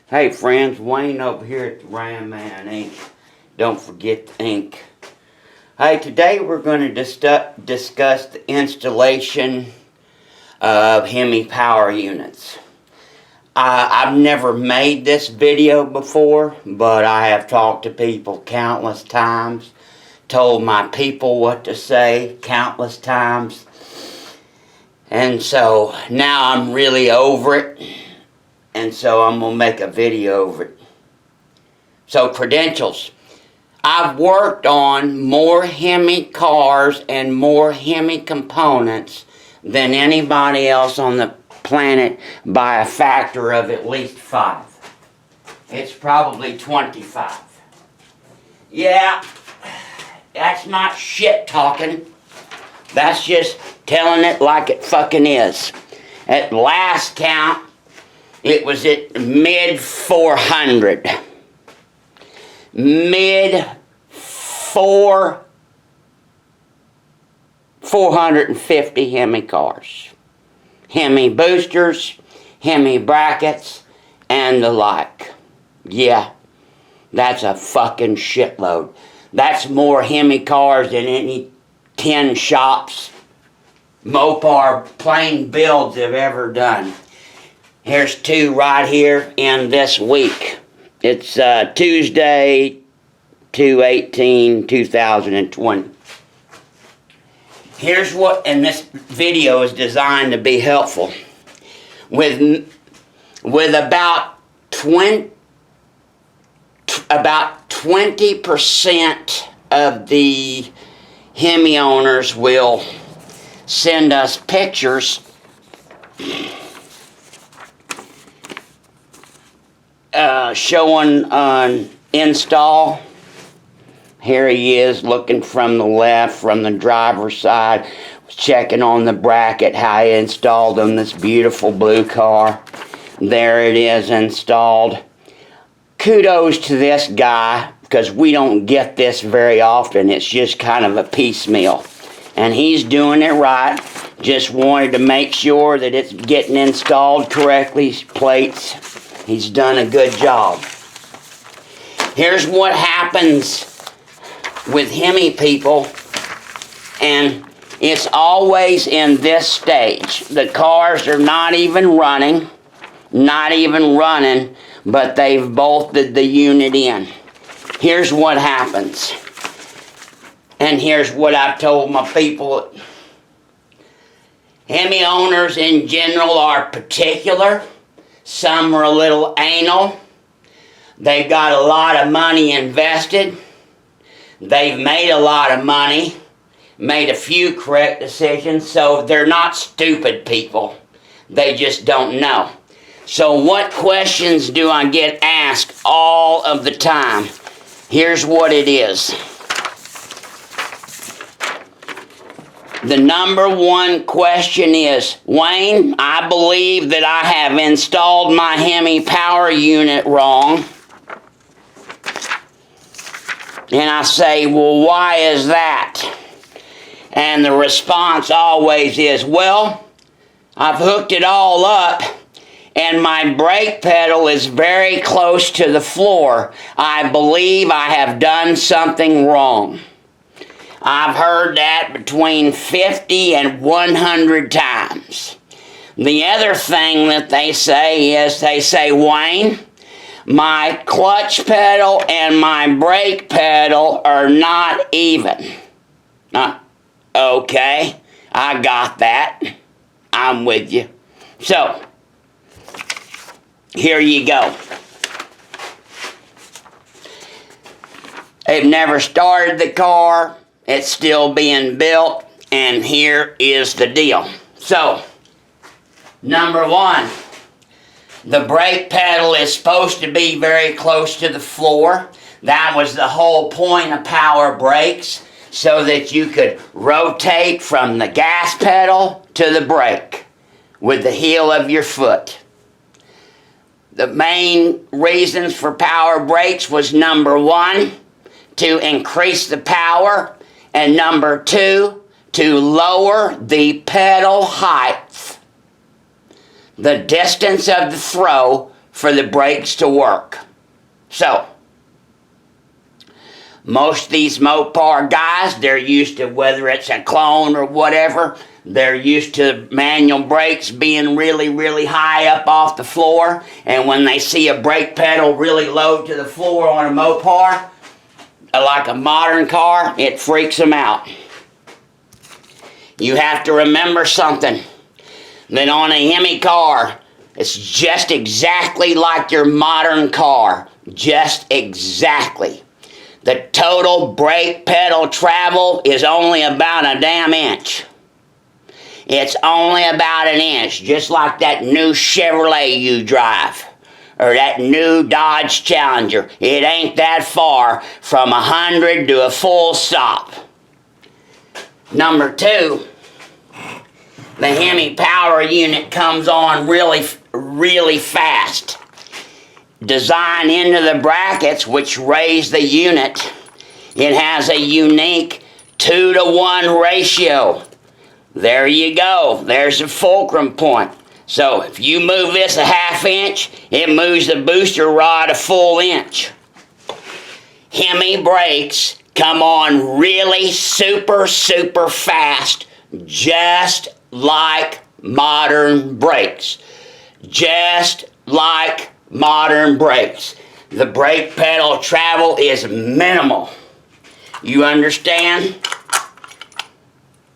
Hey friends, Wayne over here at the Ram Man Inc. Don't forget the ink. Hey, today we're going to discuss the installation of Hemi power units. I've never made this video before, but I have talked to people countless times, told my people what to say countless times, and so now I'm really over it. And so I'm going to make a video of it. So, credentials. I've worked on more Hemi cars and more Hemi components than anybody else on the planet by a factor of at least 5. It's probably 25. Yeah, that's not shit talking. That's just telling it like it fucking is. At last count, it was at mid 400. Mid 450 Hemi cars. Hemi boosters, Hemi brackets, and the like. Yeah, that's a fucking shitload. That's more Hemi cars than any 10 shops Mopar plain builds have ever done. Here's 2 right here in this week. It's Tuesday, 2/18/2020. Here's what, and this video is designed to be helpful. With about 20% of the Hemi owners will send us pictures showing an install. Here he is looking from the left, from the driver's side, checking on the bracket, how he installed on this beautiful blue car. There it is installed. Kudos to this guy, because we don't get this very often. It's just kind of a piecemeal. And he's doing it right. Just wanted to make sure that it's getting installed correctly, plates. He's done a good job. Here's what happens with Hemi people, and it's always in this stage. The cars are not even running, but they've bolted the unit in. Here's what happens. And here's what I've told my people. Hemi owners in general are particular. Some are a little anal. They've got a lot of money invested. They've made a lot of money. Made a few correct decisions. So they're not stupid people. They just don't know. So what questions do I get asked all of the time? Here's what it is. The number one question is, Wayne, I believe that I have installed my Hemi power unit wrong. And I say, well, why is that? And the response always is, well, I've hooked it all up and my brake pedal is very close to the floor. I believe I have done something wrong. I've heard that between 50 and 100 times. The other thing that they say is, Wayne, my clutch pedal and my brake pedal are not even. Okay, I got that. I'm with you. So, here you go. They've never started the car. It's still being built, and here is the deal. So, number one, the brake pedal is supposed to be very close to the floor. That was the whole point of power brakes, so that you could rotate from the gas pedal to the brake with the heel of your foot. The main reasons for power brakes was number one, to increase the power, and number two, to lower the pedal height, the distance of the throw for the brakes to work. So, most of these Mopar guys, they're used to, whether it's a clone or whatever, they're used to manual brakes being really, really high up off the floor. And when they see a brake pedal really low to the floor on a Mopar, like a modern car, it freaks them out. You have to remember something, that on a Hemi car, it's just exactly like your modern car. Just exactly. The total brake pedal travel is only about a damn inch. It's only about an inch, just like that new Chevrolet you drive, or that new Dodge Challenger. It ain't that far from 100 to a full stop. Number two, the Hemi power unit comes on really fast. Designed into the brackets which raise the unit, it has a unique 2-to-1 ratio. There you go. There's a fulcrum point. So if you move this a half inch, it moves the booster rod a full inch. Hemi brakes come on really super fast, just like modern brakes. Just like modern brakes. The brake pedal travel is minimal. You understand?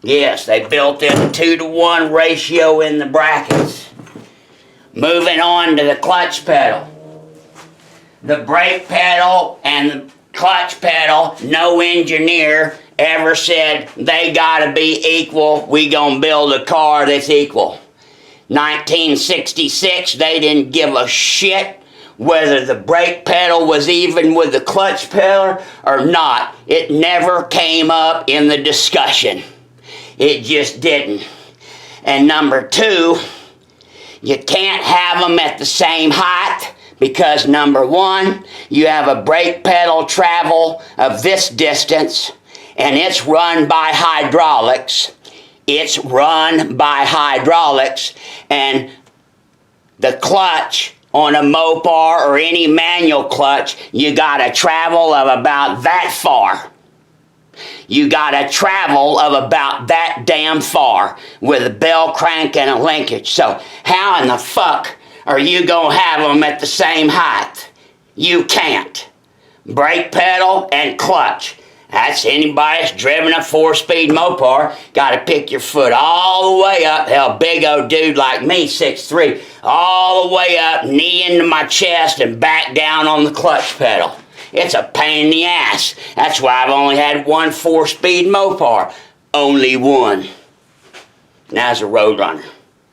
Yes, they built in a 2-to-1 ratio in the brackets. Moving on to the clutch pedal. The brake pedal and the clutch pedal, no engineer ever said they gotta be equal. We gonna build a car that's equal. 1966, they didn't give a shit whether the brake pedal was even with the clutch pedal or not. It never came up in the discussion. It just didn't. And number two, you can't have them at the same height because number one, you have a brake pedal travel of this distance and it's run by hydraulics. It's run by hydraulics, and the clutch on a Mopar or any manual clutch, you gotta travel of about that far. You gotta travel of about that damn far with a bell crank and a linkage. So how in the fuck are you gonna have them at the same height? You can't. Brake pedal and clutch. That's anybody that's driven a 4-speed Mopar. Got to pick your foot all the way up. Hell, big old dude like me, 6'3", all the way up, knee into my chest, and back down on the clutch pedal. It's a pain in the ass. That's why I've only had one 4-speed Mopar. Only one. Now as a road runner.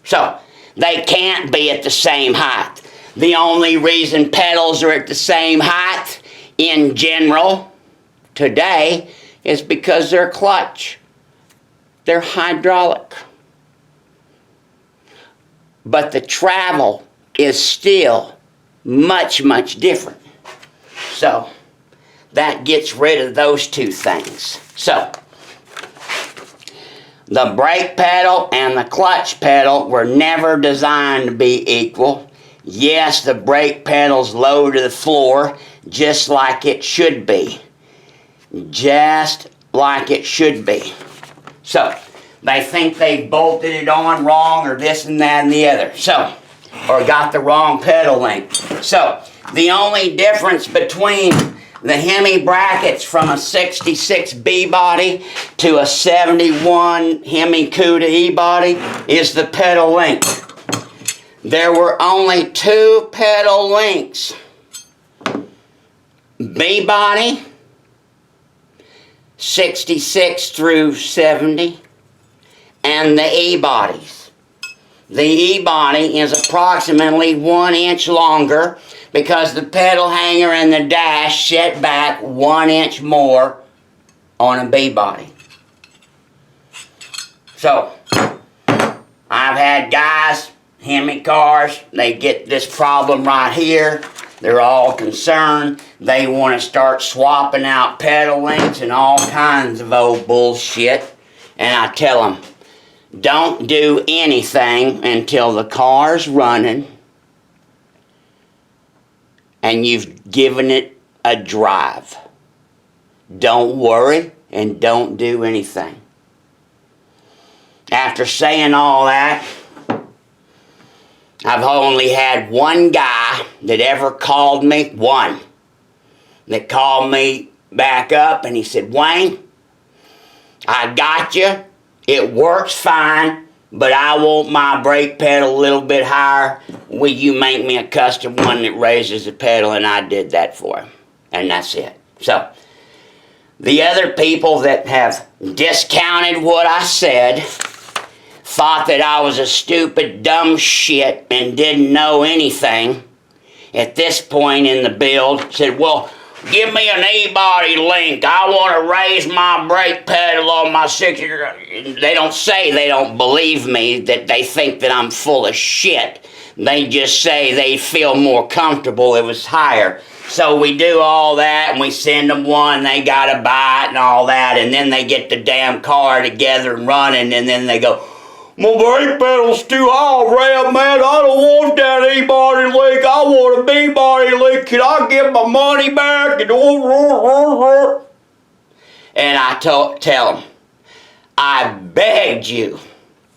So, they can't be at the same height. The only reason pedals are at the same height, in general, today, is because they're clutch. They're hydraulic. But the travel is still much different. So, that gets rid of those two things. So, the brake pedal and the clutch pedal were never designed to be equal. Yes, the brake pedal's low to the floor, just like it should be. Just like it should be. So, they think they bolted it on wrong or this and that and the other. So, or got the wrong pedal length. So, the only difference between the Hemi brackets from a 66 B body to a 71 Hemi Cuda E body is the pedal length. There were only 2 pedal lengths. B body, 66 through 70, and the E bodies. The E body is approximately 1 inch longer because the pedal hanger and the dash set back 1 inch more on a B body. So, I've had guys, Hemi cars, they get this problem right here. They're all concerned. They want to start swapping out pedal lengths and all kinds of old bullshit. And I tell them, don't do anything until the car's running and you've given it a drive. Don't worry and don't do anything. After saying all that, I've only had one guy that ever called me, one, that called me back up and he said, Wayne, I got you. It works fine, but I want my brake pedal a little bit higher. Will you make me a custom one that raises the pedal? And I did that for him. And that's it. So, the other people that have discounted what I said, thought that I was a stupid, dumb shit and didn't know anything, at this point in the build, said, well, give me an E-body link. I want to raise my brake pedal on my 60. They don't say they don't believe me, that they think that I'm full of shit. They just say they feel more comfortable it was higher. So we do all that and we send them one, they gotta buy it and all that, and then they get the damn car together and running, and then they go, my brake pedal's too high, Ram, man. I don't want that E-body link. I want a B-body link. Can I get my money back? And I tell them, I begged you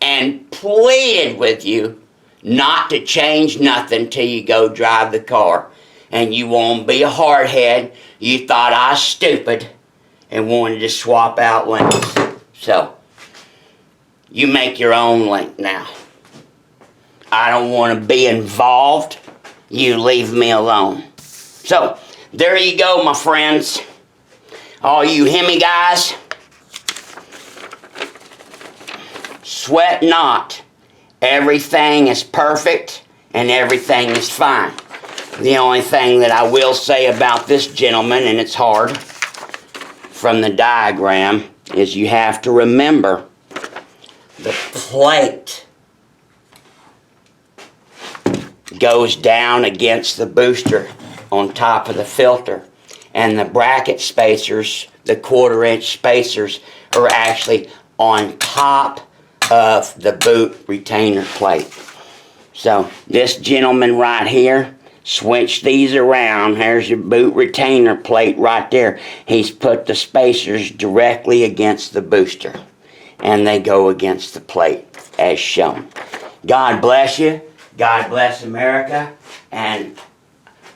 and pleaded with you not to change nothing till you go drive the car. And you won't be a hardhead. You thought I was stupid and wanted to swap out links. So, you make your own link now. I don't want to be involved. You leave me alone. So, there you go, my friends. All you Hemi guys, sweat not. Everything is perfect and everything is fine. The only thing that I will say about this gentleman, and it's hard, from the diagram, is you have to remember the plate goes down against the booster on top of the filter, and the bracket spacers, the 1/4-inch spacers, are actually on top of the boot retainer plate. So this gentleman right here, switch these around. There's your boot retainer plate right there. He's put the spacers directly against the booster, and they go against the plate as shown. God bless you. God bless America. And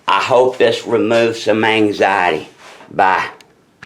I hope this removes some anxiety. Bye.